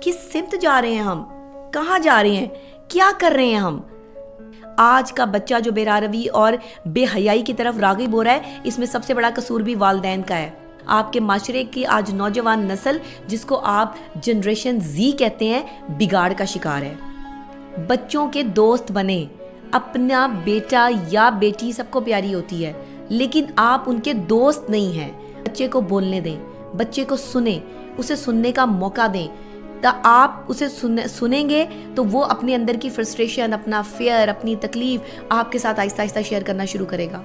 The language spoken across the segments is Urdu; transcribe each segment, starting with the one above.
کس سمت جا رہے ہیں ہم, کہاں جا رہے ہیں, کیا کر رہے ہیں ہم. آج کا بچہ جو بے روی اور بے حیائی کی طرف راغب ہو رہا ہے, اس میں سب سے بڑا قصور بھی والدین کا ہے. آپ کے معاشرے کی آج نوجوان نسل, جس کو آپ جنریشن زی کہتے ہیں, بگاڑ کا شکار ہے. بچوں کے دوست بنے. اپنا بیٹا یا بیٹی سب کو پیاری ہوتی ہے, لیکن آپ ان کے دوست نہیں ہیں. بچے کو بولنے دیں, بچے کو سنیں, اسے سننے کا موقع دیں. آپ اسے سنیں گے تو وہ اپنے اندر کی فرسٹریشن, اپنا فیئر, اپنی تکلیف آپ کے ساتھ آہستہ آہستہ شیئر کرنا شروع کرے گا.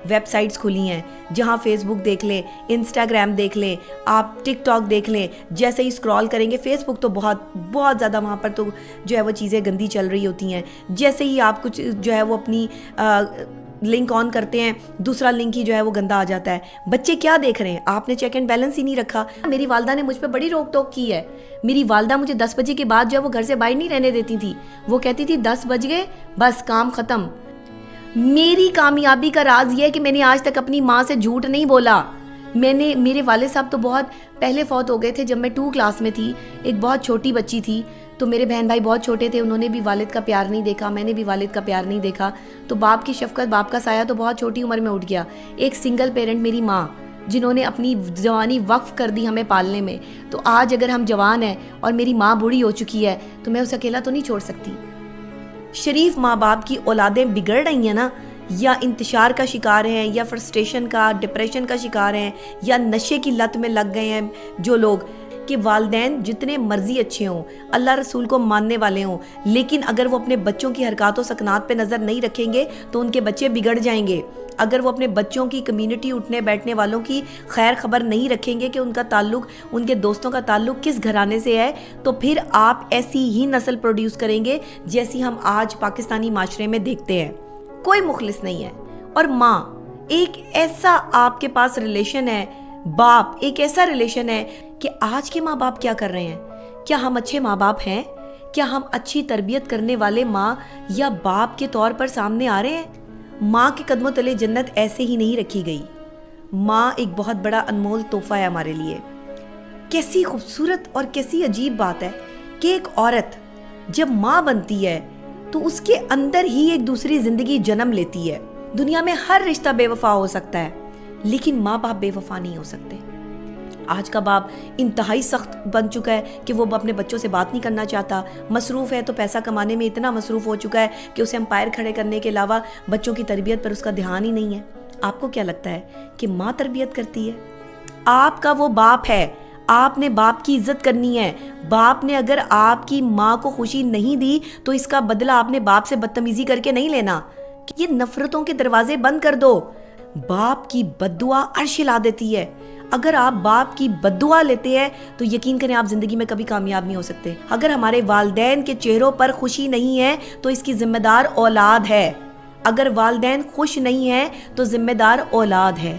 ویب سائٹس کھلی ہیں جہاں فیس بک دیکھ لیں, انسٹاگرام دیکھ لیں, آپ ٹک ٹاک دیکھ لیں. جیسے ہی اسکرال کریں گے, فیس بک تو بہت زیادہ وہاں پر تو جو ہے وہ چیزیں گندی چل رہی ہوتی ہیں. جیسے ہی آپ کچھ جو ہے وہ اپنی لنک آن کرتے ہیں, دوسرا لنک ہی جو ہے وہ گندا آ جاتا ہے. بچے کیا دیکھ رہے ہیں, آپ نے چیک اینڈ بیلنس ہی نہیں رکھا. میری والدہ نے مجھ پہ بڑی روک ٹوک کی ہے. میری والدہ مجھے 10 بجے کے بعد جو ہے وہ گھر سے باہر نہیں رہنے دیتی تھی. وہ کہتی تھی 10 بج گئے بس کام ختم. میری کامیابی کا راز یہ ہے کہ میں نے آج تک اپنی ماں سے جھوٹ نہیں بولا. میرے والد صاحب تو بہت پہلے فوت ہو گئے تھے جب میں 2 کلاس میں تھی, ایک بہت چھوٹی بچی تھی. تو میرے بہن بھائی بہت چھوٹے تھے, انہوں نے بھی والد کا پیار نہیں دیکھا, میں نے بھی والد کا پیار نہیں دیکھا. تو باپ کی شفقت, باپ کا سایہ تو بہت چھوٹی عمر میں اٹھ گیا. ایک سنگل پیرنٹ میری ماں, جنہوں نے اپنی جوانی وقف کر دی ہمیں پالنے میں. تو آج اگر ہم جوان ہیں اور میری ماں بوڑھی ہو چکی ہے تو میں اسے اکیلا تو نہیں چھوڑ سکتی. شریف ماں باپ کی اولادیں بگڑ رہی ہیں نا, یا انتشار کا شکار ہیں, یا فرسٹریشن کا, ڈپریشن کا شکار ہیں, یا نشے کی لت میں لگ گئے ہیں جو لوگ, کہ والدین جتنے مرضی اچھے ہوں, اللہ رسول کو ماننے والے ہوں, لیکن اگر وہ اپنے بچوں کی حرکات و سکنات پہ نظر نہیں رکھیں گے تو ان کے بچے بگڑ جائیں گے. اگر وہ اپنے بچوں کی کمیونٹی اٹھنے بیٹھنے والوں کی خیر خبر نہیں رکھیں گے کہ ان کا تعلق, ان کے دوستوں کا تعلق کس گھرانے سے ہے, تو پھر آپ ایسی ہی نسل پروڈیوس کریں گے جیسی ہم آج پاکستانی معاشرے میں دیکھتے ہیں. کوئی مخلص نہیں ہے. اور ماں ایک ایسا آپ کے پاس ریلیشن ہے, باپ ایک ایسا ریلیشن ہے کہ آج کے ماں باپ کیا کر رہے ہیں. کیا ہم اچھے ماں باپ ہیں؟ کیا ہم اچھی تربیت کرنے والے ماں یا باپ کے طور پر سامنے آ رہے ہیں؟ ماں کے قدموں تلے جنت ایسے ہی نہیں رکھی گئی. ماں ایک بہت بڑا انمول تحفہ ہے ہمارے لیے. کیسی خوبصورت اور کیسی عجیب بات ہے کہ ایک عورت جب ماں بنتی ہے تو اس کے اندر ہی ایک دوسری زندگی جنم لیتی ہے. دنیا میں ہر رشتہ بے وفا ہو سکتا ہے, لیکن ماں باپ بے وفا نہیں ہو سکتے. آج کا باپ انتہائی سخت بن چکا ہے کہ وہ اپنے بچوں سے بات نہیں کرنا چاہتا. مصروف ہے تو پیسہ کمانے میں اتنا مصروف ہو چکا ہے کہ اسے امپائر کھڑے کرنے کے علاوہ بچوں کی تربیت پر اس کا دھیان ہی نہیں ہے. آپ کو کیا لگتا ہے کہ ماں تربیت کرتی ہے؟ آپ کا وہ باپ ہے, آپ نے باپ کی عزت کرنی ہے. باپ نے اگر آپ کی ماں کو خوشی نہیں دی تو اس کا بدلہ آپ نے باپ سے بدتمیزی کر کے نہیں لینا. یہ نفرتوں کے دروازے بند کر دو. باپ کی بد دعا عرش ہلا دیتی ہے. اگر آپ باپ کی بد دعا لیتے ہیں تو یقین کریں آپ زندگی میں کبھی کامیاب نہیں ہو سکتے. اگر ہمارے والدین کے چہروں پر خوشی نہیں ہے تو اس کی ذمہ دار اولاد ہے. اگر والدین خوش نہیں ہیں تو ذمہ دار اولاد ہے.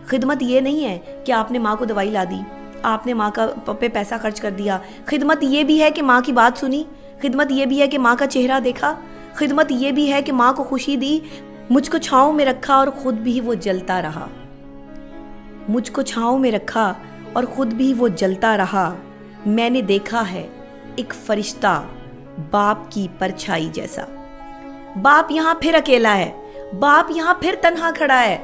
خدمت یہ نہیں ہے کہ آپ نے ماں کو دوائی لا دی, آپ نے ماں کا پہ پیسہ خرچ کر دیا. خدمت یہ بھی ہے کہ ماں کی بات سنی. خدمت یہ بھی ہے کہ ماں کا چہرہ دیکھا. خدمت یہ بھی ہے کہ ماں کو خوشی دی, مجھ کو چھاؤں میں رکھا اور خود بھی وہ جلتا رہا. مجھ کو چھاؤں میں رکھا اور خود بھی وہ جلتا رہا. میں نے دیکھا ہے ایک فرشتہ باپ کی پرچھائی جیسا. باپ یہاں پھر اکیلا ہے, باپ یہاں پھر تنہا کھڑا ہے.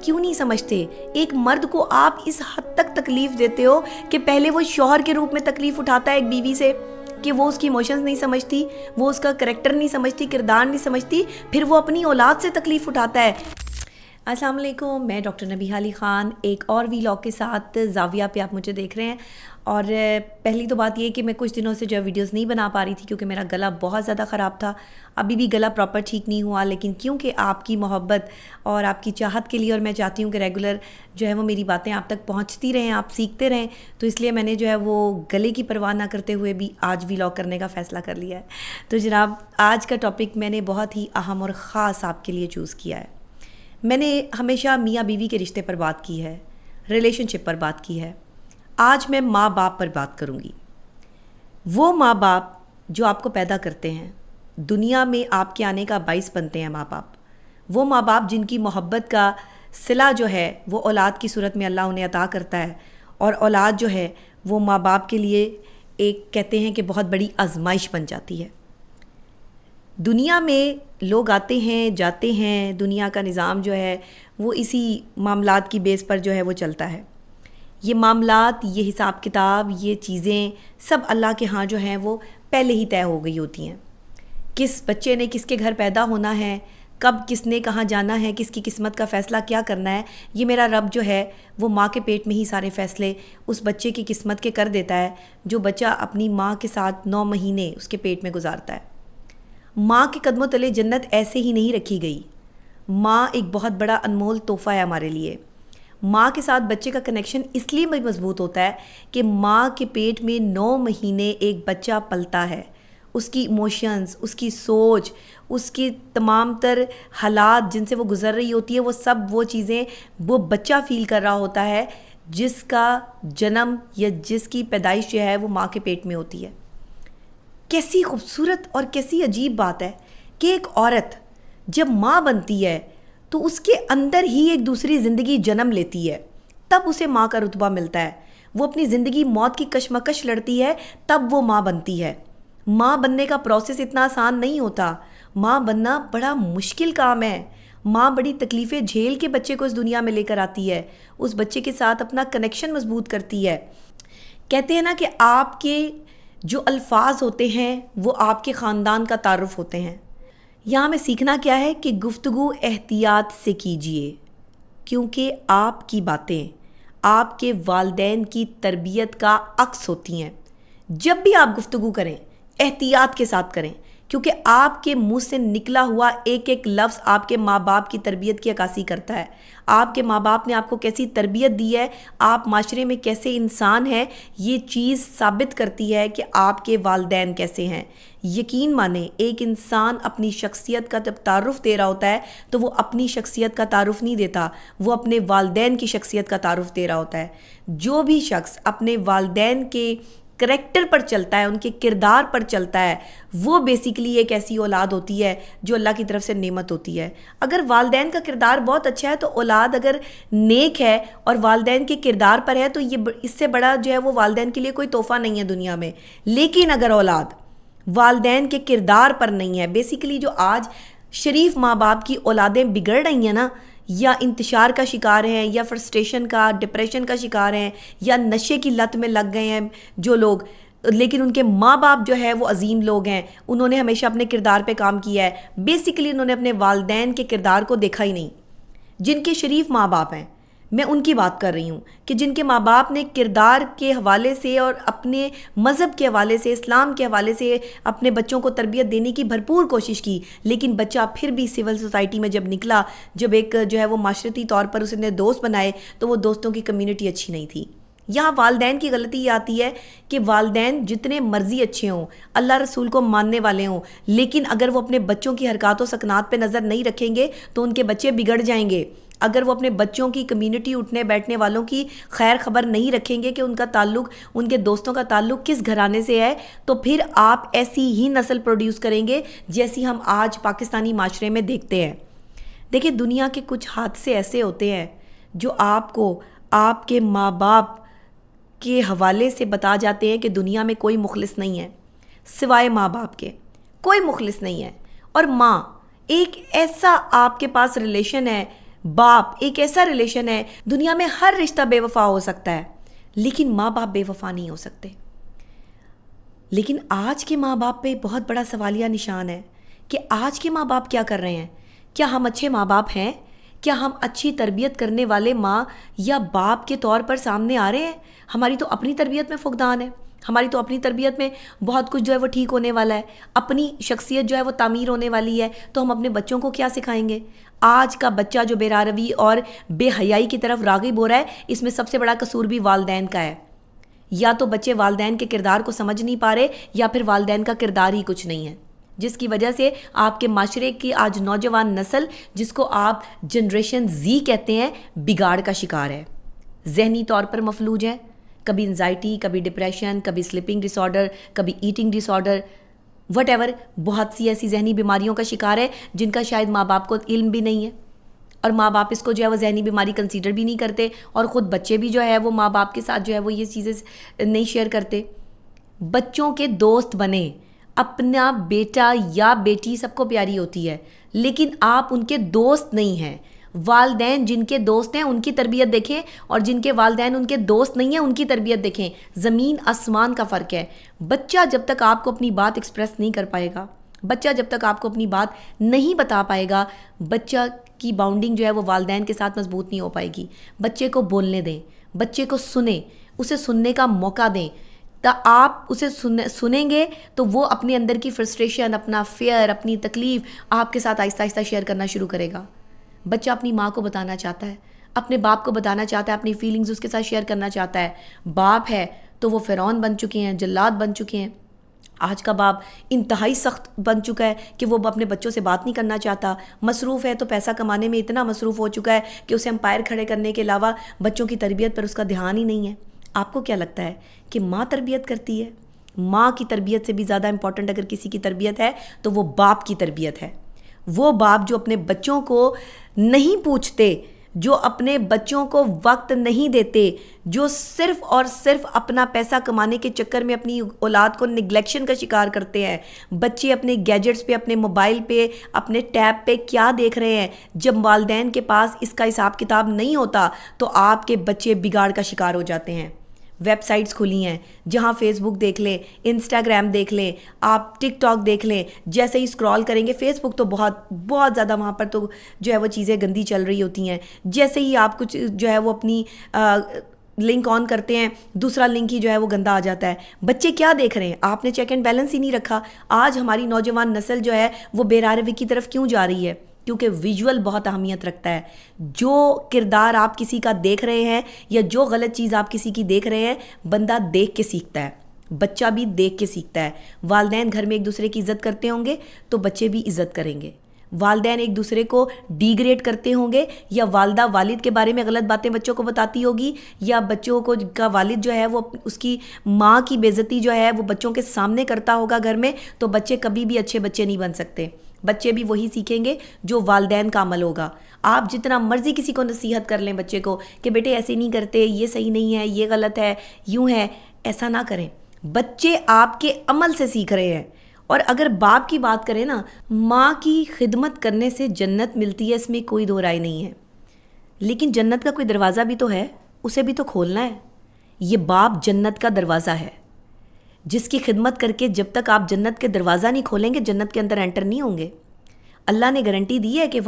کیوں نہیں سمجھتے ایک مرد کو آپ اس حد تک تکلیف دیتے ہو کہ پہلے وہ شوہر کے روپ میں تکلیف اٹھاتا ہے ایک بیوی سے کہ وہ اس کی ایموشنز نہیں سمجھتی, وہ اس کا کریکٹر نہیں سمجھتی, کردار نہیں سمجھتی, پھر وہ اپنی اولاد سے تکلیف اٹھاتا ہے. السلام علیکم, میں ڈاکٹر نبیہہ علی خان ایک اور ویلاگ کے ساتھ زاویہ پہ آپ مجھے دیکھ رہے ہیں. اور پہلی تو بات یہ کہ میں کچھ دنوں سے جو ویڈیوز نہیں بنا پا رہی تھی کیونکہ میرا گلا بہت زیادہ خراب تھا. ابھی بھی گلا پراپر ٹھیک نہیں ہوا, لیکن کیونکہ آپ کی محبت اور آپ کی چاہت کے لیے, اور میں چاہتی ہوں کہ ریگولر جو ہے وہ میری باتیں آپ تک پہنچتی رہیں, آپ سیکھتے رہیں, تو اس لیے میں نے جو ہے وہ گلے کی پرواہ نہ کرتے ہوئے بھی آج ویلاگ کرنے کا فیصلہ کر لیا ہے. تو جناب آج کا ٹاپک میں نے بہت ہی اہم اور خاص آپ کے لیے چوز کیا ہے. میں نے ہمیشہ میاں بیوی کے رشتے پر بات کی ہے, ریلیشن شپ پر بات کی ہے. آج میں ماں باپ پر بات کروں گی. وہ ماں باپ جو آپ کو پیدا کرتے ہیں, دنیا میں آپ کے آنے کا باعث بنتے ہیں ماں باپ. وہ ماں باپ جن کی محبت کا صلہ جو ہے وہ اولاد کی صورت میں اللہ انہیں عطا کرتا ہے, اور اولاد جو ہے وہ ماں باپ کے لیے ایک کہتے ہیں کہ بہت بڑی آزمائش بن جاتی ہے۔ دنیا میں لوگ آتے ہیں جاتے ہیں، دنیا کا نظام جو ہے وہ اسی معاملات کی بیس پر جو ہے وہ چلتا ہے۔ یہ معاملات، یہ حساب کتاب، یہ چیزیں سب اللہ کے ہاں جو ہیں وہ پہلے ہی طے ہو گئی ہوتی ہیں۔ کس بچے نے کس کے گھر پیدا ہونا ہے، کب کس نے کہاں جانا ہے، کس کی قسمت کا فیصلہ کیا کرنا ہے، یہ میرا رب جو ہے وہ ماں کے پیٹ میں ہی سارے فیصلے اس بچے کی قسمت کے کر دیتا ہے، جو بچہ اپنی ماں کے ساتھ 9 مہینے اس کے پیٹ میں گزارتا ہے۔ ماں کے قدموں تلے جنت ایسے ہی نہیں رکھی گئی۔ ماں ایک بہت بڑا انمول تحفہ ہے ہمارے لیے۔ ماں کے ساتھ بچے کا کنیکشن اس لیے بھی مضبوط ہوتا ہے کہ ماں کے پیٹ میں 9 مہینے ایک بچہ پلتا ہے۔ اس کی ایموشنز، اس کی سوچ، اس کی تمام تر حالات جن سے وہ گزر رہی ہوتی ہے، وہ سب وہ چیزیں وہ بچہ فیل کر رہا ہوتا ہے جس کا جنم یا جس کی پیدائش جو ہے وہ ماں کے پیٹ میں ہوتی ہے۔ کیسی خوبصورت اور کیسی عجیب بات ہے کہ ایک عورت جب ماں بنتی ہے تو اس کے اندر ہی ایک دوسری زندگی جنم لیتی ہے، تب اسے ماں کا رتبہ ملتا ہے۔ وہ اپنی زندگی موت کی کشمکش لڑتی ہے، تب وہ ماں بنتی ہے۔ ماں بننے کا پروسیس اتنا آسان نہیں ہوتا۔ ماں بننا بڑا مشکل کام ہے۔ ماں بڑی تکلیفیں جھیل کے بچے کو اس دنیا میں لے کر آتی ہے، اس بچے کے ساتھ اپنا کنیکشن مضبوط کرتی ہے۔ کہتے ہیں نا کہ آپ کے جو الفاظ ہوتے ہیں وہ آپ کے خاندان کا تعارف ہوتے ہیں۔ یہاں میں سیکھنا کیا ہے کہ گفتگو احتیاط سے کیجیے، کیونکہ آپ کی باتیں آپ کے والدین کی تربیت کا عکس ہوتی ہیں۔ جب بھی آپ گفتگو کریں احتیاط کے ساتھ کریں، کیونکہ آپ کے منہ سے نکلا ہوا ایک ایک لفظ آپ کے ماں باپ کی تربیت کی عکاسی کرتا ہے۔ آپ کے ماں باپ نے آپ کو کیسی تربیت دی ہے، آپ معاشرے میں کیسے انسان ہیں، یہ چیز ثابت کرتی ہے کہ آپ کے والدین کیسے ہیں۔ یقین مانیں، ایک انسان اپنی شخصیت کا جب تعارف دے رہا ہوتا ہے تو وہ اپنی شخصیت کا تعارف نہیں دیتا، وہ اپنے والدین کی شخصیت کا تعارف دے رہا ہوتا ہے۔ جو بھی شخص اپنے والدین کے کریکٹر پر چلتا ہے، ان کے کردار پر چلتا ہے، وہ بیسیکلی ایک ایسی اولاد ہوتی ہے جو اللہ کی طرف سے نعمت ہوتی ہے۔ اگر والدین کا کردار بہت اچھا ہے تو اولاد اگر نیک ہے اور والدین کے کردار پر ہے تو یہ اس سے بڑا جو ہے وہ والدین کے لیے کوئی تحفہ نہیں ہے دنیا میں۔ لیکن اگر اولاد والدین کے کردار پر نہیں ہے، بیسیکلی جو آج شریف ماں باپ کی اولادیں بگڑ رہی ہیں نا، یا انتشار کا شکار ہیں، یا فرسٹریشن کا، ڈپریشن کا شکار ہیں، یا نشے کی لت میں لگ گئے ہیں جو لوگ، لیکن ان کے ماں باپ جو ہے وہ عظیم لوگ ہیں، انہوں نے ہمیشہ اپنے کردار پہ کام کیا ہے۔ بیسیکلی انہوں نے اپنے والدین کے کردار کو دیکھا ہی نہیں۔ جن کے شریف ماں باپ ہیں، میں ان کی بات کر رہی ہوں کہ جن کے ماں باپ نے کردار کے حوالے سے اور اپنے مذہب کے حوالے سے، اسلام کے حوالے سے اپنے بچوں کو تربیت دینے کی بھرپور کوشش کی، لیکن بچہ پھر بھی سول سوسائٹی میں جب نکلا، جب ایک جو ہے وہ معاشرتی طور پر اس نے دوست بنائے تو وہ دوستوں کی کمیونٹی اچھی نہیں تھی۔ یہاں والدین کی غلطی یہ آتی ہے کہ والدین جتنے مرضی اچھے ہوں، اللہ رسول کو ماننے والے ہوں، لیکن اگر وہ اپنے بچوں کی حرکات و سکنات پہ نظر نہیں رکھیں گے تو ان کے بچے بگڑ جائیں گے۔ اگر وہ اپنے بچوں کی کمیونٹی، اٹھنے بیٹھنے والوں کی خیر خبر نہیں رکھیں گے کہ ان کا تعلق، ان کے دوستوں کا تعلق کس گھرانے سے ہے، تو پھر آپ ایسی ہی نسل پروڈیوس کریں گے جیسی ہم آج پاکستانی معاشرے میں دیکھتے ہیں۔ دیکھیں، دنیا کے کچھ حادثے ایسے ہوتے ہیں جو آپ کو آپ کے ماں باپ کے حوالے سے بتا جاتے ہیں کہ دنیا میں کوئی مخلص نہیں ہے سوائے ماں باپ کے، کوئی مخلص نہیں ہے۔ اور ماں ایک ایسا آپ کے پاس ریلیشن ہے، باپ ایک ایسا ریلیشن ہے، دنیا میں ہر رشتہ بے وفا ہو سکتا ہے لیکن ماں باپ بے وفا نہیں ہو سکتے۔ لیکن آج کے ماں باپ پہ بہت بڑا سوالیہ نشان ہے کہ آج کے ماں باپ کیا کر رہے ہیں؟ کیا ہم اچھے ماں باپ ہیں؟ کیا ہم اچھی تربیت کرنے والے ماں یا باپ کے طور پر سامنے آ رہے ہیں؟ ہماری تو اپنی تربیت میں فقدان ہے، ہماری تو اپنی تربیت میں بہت کچھ جو ہے وہ ٹھیک ہونے والا ہے، اپنی شخصیت جو ہے وہ تعمیر ہونے والی ہے، تو ہم اپنے بچوں کو کیا سکھائیں گے؟ آج کا بچہ جو بے روی اور بے حیائی کی طرف راغب ہو رہا ہے، اس میں سب سے بڑا قصور بھی والدین کا ہے۔ یا تو بچے والدین کے کردار کو سمجھ نہیں پا رہے، یا پھر والدین کا کردار ہی کچھ نہیں ہے، جس کی وجہ سے آپ کے معاشرے کی آج نوجوان نسل، جس کو آپ جنریشن زی کہتے ہیں، بگاڑ کا شکار ہے، ذہنی طور پر مفلوج ہے، کبھی انزائٹی، کبھی ڈپریشن، کبھی سلیپنگ ڈس آرڈر، کبھی eating disorder, whatever, بہت سی ایسی ذہنی بیماریوں کا شکار ہے جن کا شاید ماں باپ کو علم بھی نہیں ہے، اور ماں باپ اس کو جو ہے وہ ذہنی بیماری کنسیڈر بھی نہیں کرتے، اور خود بچے بھی جو ہے وہ ماں باپ کے ساتھ جو ہے وہ یہ چیزیں نہیں شیئر کرتے۔ بچوں کے دوست بنیں. اپنا بیٹا یا بیٹی سب کو پیاری ہوتی ہے لیکن آپ ان کے دوست نہیں ہیں. والدین جن کے دوست ہیں ان کی تربیت دیکھیں اور جن کے والدین ان کے دوست نہیں ہیں ان کی تربیت دیکھیں. زمین آسمان کا فرق ہے. بچہ جب تک آپ کو اپنی بات ایکسپریس نہیں کر پائے گا, بچہ جب تک آپ کو اپنی بات نہیں بتا پائے گا, بچہ کی باؤنڈنگ جو ہے وہ والدین کے ساتھ مضبوط نہیں ہو پائے گی. بچے کو بولنے دیں, بچے کو سنیں, اسے سننے کا موقع دیں. آپ اسے سنیں گے تو وہ اپنے اندر کی فرسٹریشن, اپنا فیئر, اپنی تکلیف آپ کے ساتھ آہستہ آہستہ شیئر کرنا شروع کرے گا. بچہ اپنی ماں کو بتانا چاہتا ہے, اپنے باپ کو بتانا چاہتا ہے, اپنی فیلنگز اس کے ساتھ شیئر کرنا چاہتا ہے. باپ ہے تو وہ فرعون بن چکے ہیں, جلاد بن چکے ہیں. آج کا باپ انتہائی سخت بن چکا ہے کہ وہ اپنے بچوں سے بات نہیں کرنا چاہتا. مصروف ہے تو پیسہ کمانے میں اتنا مصروف ہو چکا ہے کہ اسے امپائر کھڑے کرنے کے علاوہ بچوں کی تربیت پر اس کا دھیان ہی نہیں ہے. آپ کو کیا لگتا ہے کہ ماں تربیت کرتی ہے؟ ماں کی تربیت سے بھی زیادہ امپورٹنٹ اگر کسی کی تربیت ہے تو وہ باپ کی تربیت ہے. وہ باپ جو اپنے بچوں کو نہیں پوچھتے, جو اپنے بچوں کو وقت نہیں دیتے, جو صرف اور صرف اپنا پیسہ کمانے کے چکر میں اپنی اولاد کو نگلیکشن کا شکار کرتے ہیں. بچے اپنے گیجٹس پہ, اپنے موبائل پہ, اپنے ٹیب پہ کیا دیکھ رہے ہیں, جب والدین کے پاس اس کا حساب کتاب نہیں ہوتا تو آپ کے بچے بگاڑ کا شکار ہو جاتے ہیں. ویب سائٹس کھلی ہیں جہاں فیس بک دیکھ لیں, انسٹاگرام دیکھ لیں, آپ ٹک ٹاک دیکھ لیں. جیسے ہی اسکرال کریں گے, فیس بک تو بہت زیادہ وہاں پر تو جو ہے وہ چیزیں گندی چل رہی ہوتی ہیں. جیسے ہی آپ کچھ جو ہے وہ اپنی لنک آن کرتے ہیں, دوسرا لنک ہی جو ہے وہ گندا آ جاتا ہے. بچے کیا دیکھ رہے ہیں؟ آپ نے چیک اینڈ بیلنس ہی نہیں رکھا. آج ہماری نوجوان نسل جو ہے وہ بے راروی کی طرف کیوں جا رہی ہے؟ کیونکہ ویژول بہت اہمیت رکھتا ہے. جو کردار آپ کسی کا دیکھ رہے ہیں یا جو غلط چیز آپ کسی کی دیکھ رہے ہیں, بندہ دیکھ کے سیکھتا ہے, بچہ بھی دیکھ کے سیکھتا ہے. والدین گھر میں ایک دوسرے کی عزت کرتے ہوں گے تو بچے بھی عزت کریں گے. والدین ایک دوسرے کو ڈی گریڈ کرتے ہوں گے یا والدہ والد کے بارے میں غلط باتیں بچوں کو بتاتی ہوگی یا بچوں کو کا والد جو ہے وہ اس کی ماں کی بے عزتی جو ہے وہ بچوں کے سامنے کرتا ہوگا گھر میں, تو بچے کبھی بھی اچھے بچے نہیں بن سکتے. بچے بھی وہی سیکھیں گے جو والدین کا عمل ہوگا. آپ جتنا مرضی کسی کو نصیحت کر لیں بچے کو کہ بیٹے ایسے نہیں کرتے, یہ صحیح نہیں ہے, یہ غلط ہے, یوں ہے, ایسا نہ کریں. بچے آپ کے عمل سے سیکھ رہے ہیں. اور اگر باپ کی بات کریں نا, ماں کی خدمت کرنے سے جنت ملتی ہے, اس میں کوئی دو رائے نہیں ہے. لیکن جنت کا کوئی دروازہ بھی تو ہے, اسے بھی تو کھولنا ہے. یہ باپ جنت کا دروازہ ہے جس کی خدمت کر کے جب تک آپ جنت کے دروازہ نہیں کھولیں گے جنت کے اندر انٹر نہیں ہوں گے. اللہ نے گارنٹی دی ہے کہ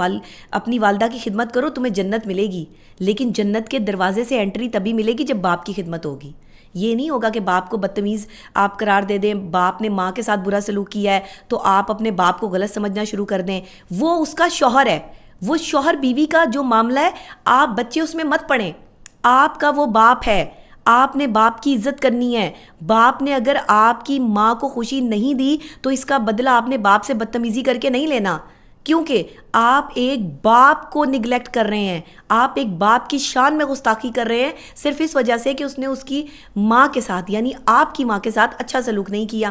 اپنی والدہ کی خدمت کرو تمہیں جنت ملے گی, لیکن جنت کے دروازے سے انٹری تبھی ملے گی جب باپ کی خدمت ہوگی. یہ نہیں ہوگا کہ باپ کو بدتمیز آپ قرار دے دیں, باپ نے ماں کے ساتھ برا سلوک کیا ہے تو آپ اپنے باپ کو غلط سمجھنا شروع کر دیں. وہ اس کا شوہر ہے, وہ شوہر بیوی کا جو معاملہ ہے آپ بچے اس میں مت پڑیں. آپ کا وہ باپ ہے, آپ نے باپ کی عزت کرنی ہے. باپ نے اگر آپ کی ماں کو خوشی نہیں دی تو اس کا بدلہ آپ نے باپ سے بدتمیزی کر کے نہیں لینا, کیونکہ آپ ایک باپ کو نگلیکٹ کر رہے ہیں, آپ ایک باپ کی شان میں گستاخی کر رہے ہیں صرف اس وجہ سے کہ اس نے اس کی ماں کے ساتھ یعنی آپ کی ماں کے ساتھ اچھا سلوک نہیں کیا,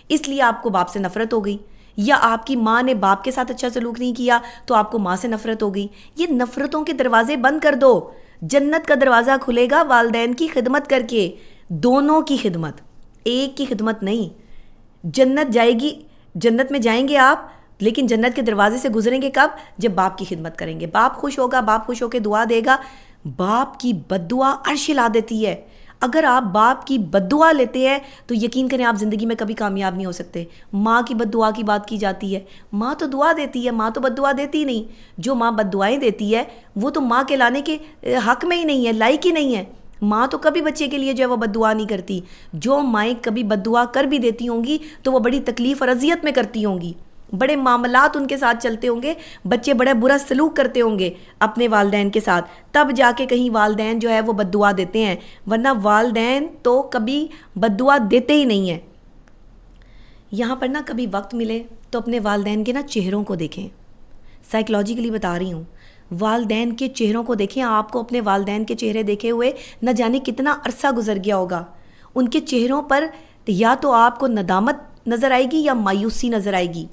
اس لیے آپ کو باپ سے نفرت ہو گئی. یا آپ کی ماں نے باپ کے ساتھ اچھا سلوک نہیں کیا تو آپ کو ماں سے نفرت ہو گئی. یہ نفرتوں کے دروازے بند کر دو. جنت کا دروازہ کھلے گا والدین کی خدمت کر کے, دونوں کی خدمت, ایک کی خدمت نہیں. جنت جائے گی, جنت میں جائیں گے آپ, لیکن جنت کے دروازے سے گزریں گے کب؟ جب باپ کی خدمت کریں گے. باپ خوش ہوگا, باپ خوش ہو کے دعا دے گا. باپ کی بد دعا عرش ہلا دیتی ہے. اگر آپ باپ کی بد دعا لیتے ہیں تو یقین کریں آپ زندگی میں کبھی کامیاب نہیں ہو سکتے. ماں کی بد دعا کی بات کی جاتی ہے, ماں تو دعا دیتی ہے, ماں تو بد دعا دیتی نہیں. جو ماں بد دعائیں دیتی ہے وہ تو ماں کے لانے کے حق میں ہی نہیں ہے, لائق ہی نہیں ہے. ماں تو کبھی بچے کے لیے جو ہے وہ بد دعا نہیں کرتی. جو مائیں کبھی بد دعا کر بھی دیتی ہوں گی تو وہ بڑی تکلیف اور اذیت میں کرتی ہوں گی, بڑے معاملات ان کے ساتھ چلتے ہوں گے, بچے بڑا برا سلوک کرتے ہوں گے اپنے والدین کے ساتھ, تب جا کے کہیں والدین جو ہے وہ بد دعا دیتے ہیں, ورنہ والدین تو کبھی بد دعا دیتے ہی نہیں ہیں. یہاں پر نا کبھی وقت ملے تو اپنے والدین کے نا چہروں کو دیکھیں. سائیکلوجیکلی بتا رہی ہوں, والدین کے چہروں کو دیکھیں. آپ کو اپنے والدین کے چہرے دیکھے ہوئے نہ جانے کتنا عرصہ گزر گیا ہوگا. ان کے چہروں پر یا تو آپ کو ندامت نظر آئے گی یا مایوسی نظر آئے گی,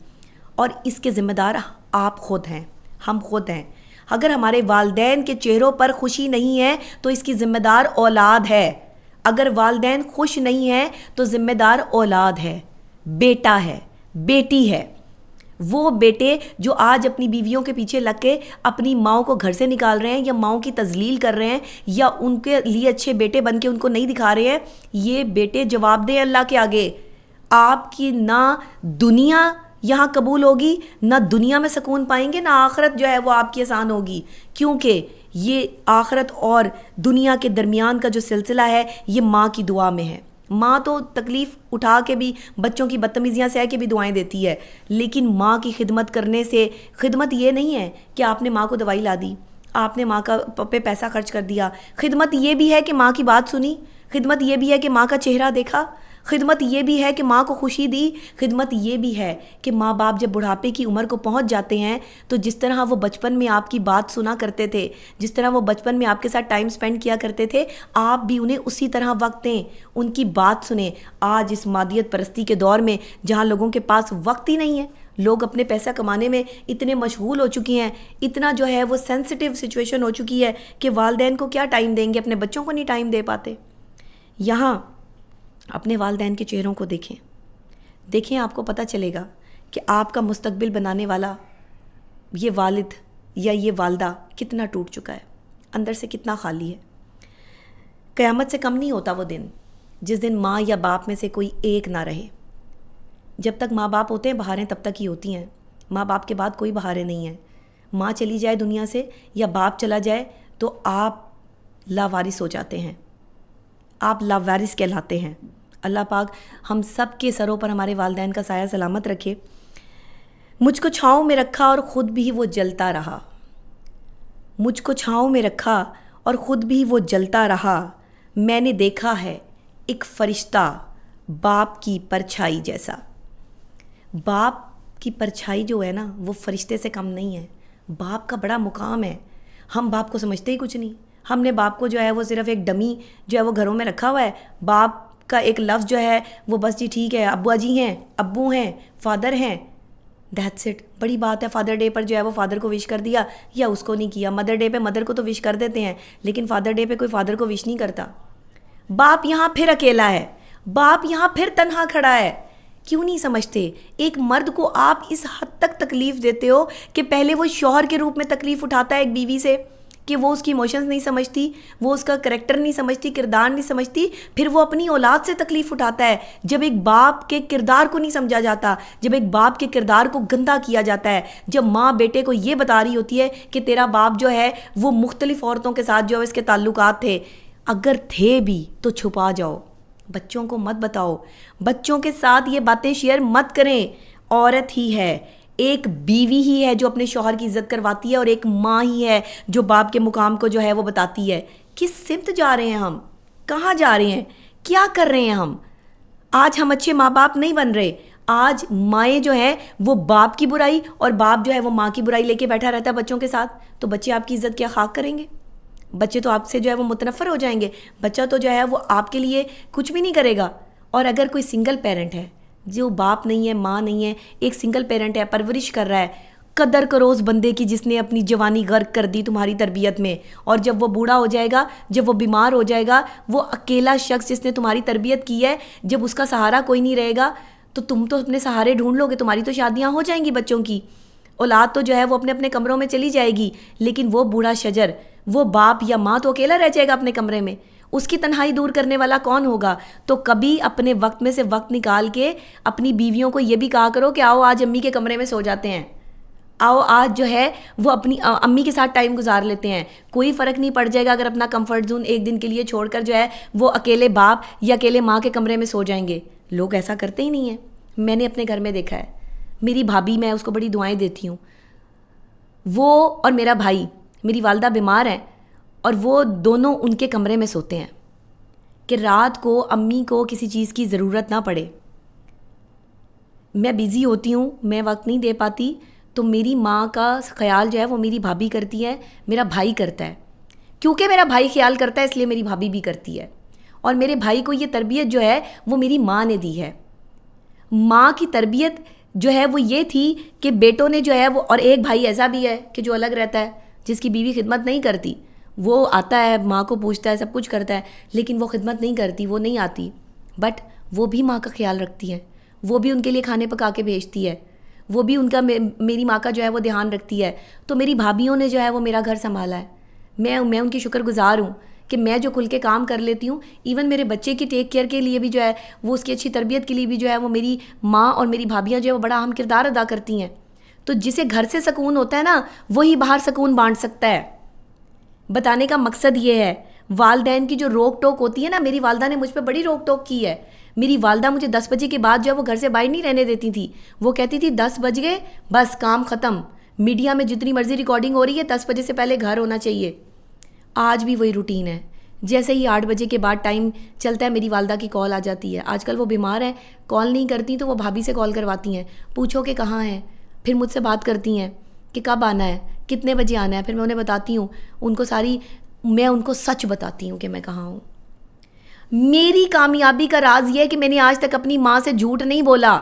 اور اس کے ذمہ دار آپ خود ہیں, ہم خود ہیں. اگر ہمارے والدین کے چہروں پر خوشی نہیں ہے تو اس کی ذمہ دار اولاد ہے. اگر والدین خوش نہیں ہیں تو ذمہ دار اولاد ہے، بیٹا ہے، بیٹی ہے۔ وہ بیٹے جو آج اپنی بیویوں کے پیچھے لگ کے اپنی ماؤں کو گھر سے نکال رہے ہیں یا ماؤں کی تذلیل کر رہے ہیں یا ان کے لیے اچھے بیٹے بن کے ان کو نہیں دکھا رہے ہیں، یہ بیٹے جواب دیں اللہ کے آگے۔ آپ کی نہ دنیا یہاں قبول ہوگی، نہ دنیا میں سکون پائیں گے، نہ آخرت جو ہے وہ آپ کی آسان ہوگی، کیونکہ یہ آخرت اور دنیا کے درمیان کا جو سلسلہ ہے یہ ماں کی دعا میں ہے۔ ماں تو تکلیف اٹھا کے بھی بچوں کی بدتمیزیاں سہ کے بھی دعائیں دیتی ہے، لیکن ماں کی خدمت کرنے سے، خدمت یہ نہیں ہے کہ آپ نے ماں کو دوائی لا دی، آپ نے ماں کا پہ پیسہ خرچ کر دیا، خدمت یہ بھی ہے کہ ماں کی بات سنی، خدمت یہ بھی ہے کہ ماں کا چہرہ دیکھا، خدمت یہ بھی ہے کہ ماں کو خوشی دی، خدمت یہ بھی ہے کہ ماں باپ جب بڑھاپے کی عمر کو پہنچ جاتے ہیں تو جس طرح وہ بچپن میں آپ کی بات سنا کرتے تھے، جس طرح وہ بچپن میں آپ کے ساتھ ٹائم سپینڈ کیا کرتے تھے، آپ بھی انہیں اسی طرح وقت دیں، ان کی بات سنیں۔ آج اس مادیت پرستی کے دور میں جہاں لوگوں کے پاس وقت ہی نہیں ہے، لوگ اپنے پیسہ کمانے میں اتنے مشغول ہو چکے ہیں، اتنا جو ہے وہ سینسٹیو سچویشن ہو چکی ہے کہ والدین کو کیا ٹائم دیں گے، اپنے بچوں کو نہیں ٹائم دے پاتے۔ یہاں اپنے والدین کے چہروں کو دیکھیں، آپ کو پتہ چلے گا کہ آپ کا مستقبل بنانے والا یہ والد یا یہ والدہ کتنا ٹوٹ چکا ہے، اندر سے کتنا خالی ہے۔ قیامت سے کم نہیں ہوتا وہ دن جس دن ماں یا باپ میں سے کوئی ایک نہ رہے۔ جب تک ماں باپ ہوتے ہیں بہاریں تب تک ہی ہوتی ہیں، ماں باپ کے بعد کوئی بہاریں نہیں ہیں۔ ماں چلی جائے دنیا سے یا باپ چلا جائے تو آپ لاوارث ہو جاتے ہیں، آپ لاوارث کہلاتے ہیں۔ اللہ پاک ہم سب کے سروں پر ہمارے والدین کا سایہ سلامت رکھے۔ مجھ کو چھاؤں میں رکھا اور خود بھی وہ جلتا رہا، مجھ کو چھاؤں میں رکھا اور خود بھی وہ جلتا رہا، میں نے دیکھا ہے ایک فرشتہ باپ کی پرچھائی جیسا۔ باپ کی پرچھائی جو ہے نا وہ فرشتے سے کم نہیں ہے، باپ کا بڑا مقام ہے۔ ہم باپ کو سمجھتے ہی کچھ نہیں، ہم نے باپ کو جو ہے وہ صرف ایک ڈمی جو ہے وہ گھروں میں رکھا ہوا ہے، باپ کا ایک لفظ جو ہے وہ بس جی ٹھیک ہے، ابا جی ہیں، ابو ہیں، فادر ہیں، دیٹس اٹ۔ بڑی بات ہے فادر ڈے پر جو ہے وہ فادر کو وش کر دیا یا اس کو نہیں کیا، مدر ڈے پہ مدر کو تو وش کر دیتے ہیں لیکن فادر ڈے پہ کوئی فادر کو وش نہیں کرتا۔ باپ یہاں پھر اکیلا ہے، باپ یہاں پھر تنہا کھڑا ہے۔ کیوں نہیں سمجھتے؟ ایک مرد کو آپ اس حد تک تکلیف دیتے ہو کہ پہلے وہ شوہر کے روپ میں تکلیف اٹھاتا ہے ایک بیوی سے کہ وہ اس کی ایموشنز نہیں سمجھتی، وہ اس کا کریکٹر نہیں سمجھتی، کردار نہیں سمجھتی، پھر وہ اپنی اولاد سے تکلیف اٹھاتا ہے جب ایک باپ کے کردار کو نہیں سمجھا جاتا، جب ایک باپ کے کردار کو گندا کیا جاتا ہے، جب ماں بیٹے کو یہ بتا رہی ہوتی ہے کہ تیرا باپ جو ہے وہ مختلف عورتوں کے ساتھ جو ہے اس کے تعلقات تھے، اگر تھے بھی تو چھپا جاؤ، بچوں کو مت بتاؤ، بچوں کے ساتھ یہ باتیں شیئر مت کریں۔ عورت ہی ہے، ایک بیوی ہی ہے جو اپنے شوہر کی عزت کرواتی ہے اور ایک ماں ہی ہے جو باپ کے مقام کو جو ہے وہ بتاتی ہے۔ کس سمت جا رہے ہیں ہم؟ کہاں جا رہے ہیں؟ کیا کر رہے ہیں ہم؟ آج ہم اچھے ماں باپ نہیں بن رہے، آج مائیں جو ہیں وہ باپ کی برائی اور باپ جو ہے وہ ماں کی برائی لے کے بیٹھا رہتا ہے بچوں کے ساتھ، تو بچے آپ کی عزت کیا خاک کریں گے؟ بچے تو آپ سے جو ہے وہ متنفر ہو جائیں گے، بچہ تو جو ہے وہ آپ کے لیے کچھ بھی نہیں کرے گا۔ اور اگر کوئی سنگل پیرنٹ ہے جو باپ نہیں ہے، ماں نہیں ہے، ایک سنگل پیرنٹ ہے، پرورش کر رہا ہے، قدر کرو اس بندے کی جس نے اپنی جوانی غرق کر دی تمہاری تربیت میں، اور جب وہ بوڑھا ہو جائے گا، جب وہ بیمار ہو جائے گا، وہ اکیلا شخص جس نے تمہاری تربیت کی ہے، جب اس کا سہارا کوئی نہیں رہے گا تو تم تو اپنے سہارے ڈھونڈ لو گے، تمہاری تو شادیاں ہو جائیں گی بچوں کی، اولاد تو جو ہے وہ اپنے اپنے کمروں میں چلی جائے گی، لیکن وہ بوڑھا شجر، وہ باپ یا ماں تو اکیلا رہ جائے گا اپنے کمرے میں، اس کی تنہائی دور کرنے والا کون ہوگا؟ تو کبھی اپنے وقت میں سے وقت نکال کے اپنی بیویوں کو یہ بھی کہا کرو کہ آؤ آج امی کے کمرے میں سو جاتے ہیں، آؤ آج جو ہے وہ اپنی امی کے ساتھ ٹائم گزار لیتے ہیں۔ کوئی فرق نہیں پڑ جائے گا اگر اپنا کمفرٹ زون ایک دن کے لیے چھوڑ کر جو ہے وہ اکیلے باپ یا اکیلے ماں کے کمرے میں سو جائیں گے۔ لوگ ایسا کرتے ہی نہیں ہیں، میں نے اپنے گھر میں دیکھا ہے۔ میری بھابھی، میں اس کو بڑی دعائیں دیتی ہوں، وہ اور میرا بھائی، میری والدہ بیمار ہیں اور وہ دونوں ان کے کمرے میں سوتے ہیں کہ رات کو امی کو کسی چیز کی ضرورت نہ پڑے۔ میں بیزی ہوتی ہوں، میں وقت نہیں دے پاتی، تو میری ماں کا خیال جو ہے وہ میری بھابھی کرتی ہے، میرا بھائی کرتا ہے، کیونکہ میرا بھائی خیال کرتا ہے اس لیے میری بھابھی بھی کرتی ہے، اور میرے بھائی کو یہ تربیت جو ہے وہ میری ماں نے دی ہے۔ ماں کی تربیت جو ہے وہ یہ تھی کہ بیٹوں نے جو ہے وہ، اور ایک بھائی ایسا بھی ہے کہ جو الگ رہتا ہے، جس کی بیوی خدمت نہیں کرتی، وہ آتا ہے ماں کو پوچھتا ہے سب کچھ کرتا ہے لیکن وہ خدمت نہیں کرتی, وہ نہیں آتی. بٹ وہ بھی ماں کا خیال رکھتی ہے, وہ بھی ان کے لیے کھانے پکا کے بھیجتی ہے, وہ بھی ان کا میری ماں کا جو ہے وہ دھیان رکھتی ہے. تو میری بھابھیوں نے جو ہے وہ میرا گھر سنبھالا ہے. میں ان کی شکر گزار ہوں کہ میں جو کھل کے کام کر لیتی ہوں. ایون میرے بچے کی ٹیک کیئر کے لیے بھی جو ہے وہ اس کی اچھی تربیت کے لیے بھی جو ہے وہ میری ماں اور میری بھابھیاں جو ہے وہ بڑا اہم کردار ادا کرتی ہیں. تو جسے گھر سے سکون ہوتا ہے نا وہی باہر سکون بانٹ سکتا ہے. بتانے کا مقصد یہ ہے والدین کی جو روک ٹوک ہوتی ہے نا, میری والدہ نے مجھ پہ بڑی روک ٹوک کی ہے. میری والدہ مجھے 10 بجے کے بعد جو ہے وہ گھر سے باہر نہیں رہنے دیتی تھی. وہ کہتی تھی 10 بج گئے بس کام ختم, میڈیا میں جتنی مرضی ریکارڈنگ ہو رہی ہے 10 بجے سے پہلے گھر ہونا چاہیے. آج بھی وہی روٹین ہے. جیسے ہی 8 بجے کے بعد ٹائم چلتا ہے میری والدہ کی کال آ جاتی ہے. آج کل وہ بیمار ہیں, کال نہیں کرتی تو وہ بھابھی سے کال کرواتی ہیں, پوچھو کہ کہاں ہیں. پھر مجھ سے بات کرتی ہیں کہ کب آنا ہے, کتنے بجے آنا ہے. پھر میں انہیں بتاتی ہوں, میں ان کو سچ بتاتی ہوں کہ میں کہاں ہوں. میری کامیابی کا راز یہ ہے کہ میں نے آج تک اپنی ماں سے جھوٹ نہیں بولا.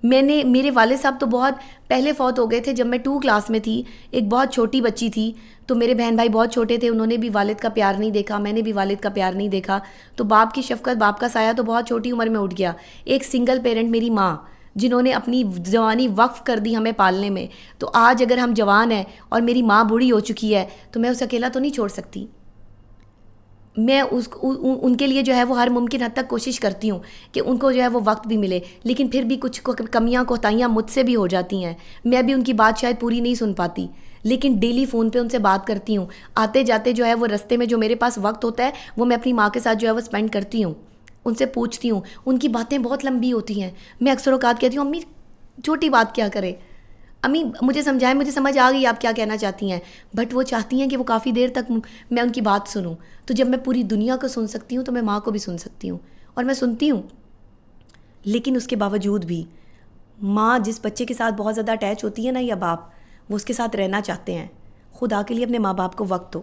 میرے والد صاحب تو بہت پہلے فوت ہو گئے تھے جب میں 2 کلاس میں تھی, ایک بہت چھوٹی بچی تھی. تو میرے بہن بھائی بہت چھوٹے تھے, انہوں نے بھی والد کا پیار نہیں دیکھا, میں نے بھی والد کا پیار نہیں دیکھا. تو باپ کی شفقت, باپ کا سایہ تو بہت چھوٹی عمر میں اٹھ گیا. ایک سنگل پیرنٹ میری ماں جنہوں نے اپنی جوانی وقف کر دی ہمیں پالنے میں. تو آج اگر ہم جوان ہیں اور میری ماں بوڑھی ہو چکی ہے تو میں اسے اکیلا تو نہیں چھوڑ سکتی. میں ان کے لیے جو ہے وہ ہر ممکن حد تک کوشش کرتی ہوں کہ ان کو جو ہے وہ وقت بھی ملے. لیکن پھر بھی کچھ کمیاں کوتاہیاں مجھ سے بھی ہو جاتی ہیں. میں بھی ان کی بات شاید پوری نہیں سن پاتی, لیکن ڈیلی فون پہ ان سے بات کرتی ہوں. آتے جاتے جو ہے وہ رستے میں جو میرے پاس وقت ہوتا ہے وہ میں اپنی ماں کے ساتھ جو ہے وہ اسپینڈ کرتی ہوں. ان سے پوچھتی ہوں, ان کی باتیں بہت لمبی ہوتی ہیں. میں اکثر اوقات کہتی ہوں امی چھوٹی بات کیا کرے, امی مجھے سمجھائیں, مجھے سمجھ آ گئی آپ کیا کہنا چاہتی ہیں. بٹ وہ چاہتی ہیں کہ وہ کافی دیر تک میں ان کی بات سنوں. تو جب میں پوری دنیا کو سن سکتی ہوں تو میں ماں کو بھی سن سکتی ہوں, اور میں سنتی ہوں. لیکن اس کے باوجود بھی ماں جس بچے کے ساتھ بہت زیادہ اٹیچ ہوتی ہے نا, یا باپ, وہ اس کے ساتھ رہنا چاہتے ہیں. خدا کے لیے اپنے ماں باپ کو وقت دو,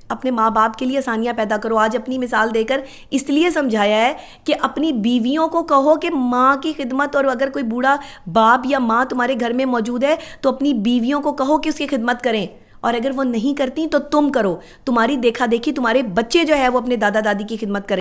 اپنے ماں باپ کے لیے آسانیاں پیدا کرو. آج اپنی مثال دے کر اس لیے سمجھایا ہے کہ اپنی بیویوں کو کہو کہ ماں کی خدمت, اور اگر کوئی بوڑھا باپ یا ماں تمہارے گھر میں موجود ہے تو اپنی بیویوں کو کہو کہ اس کی خدمت کریں. اور اگر وہ نہیں کرتی تو تم کرو. تمہاری دیکھا دیکھی تمہارے بچے جو ہے وہ اپنے دادا دادی کی خدمت کریں.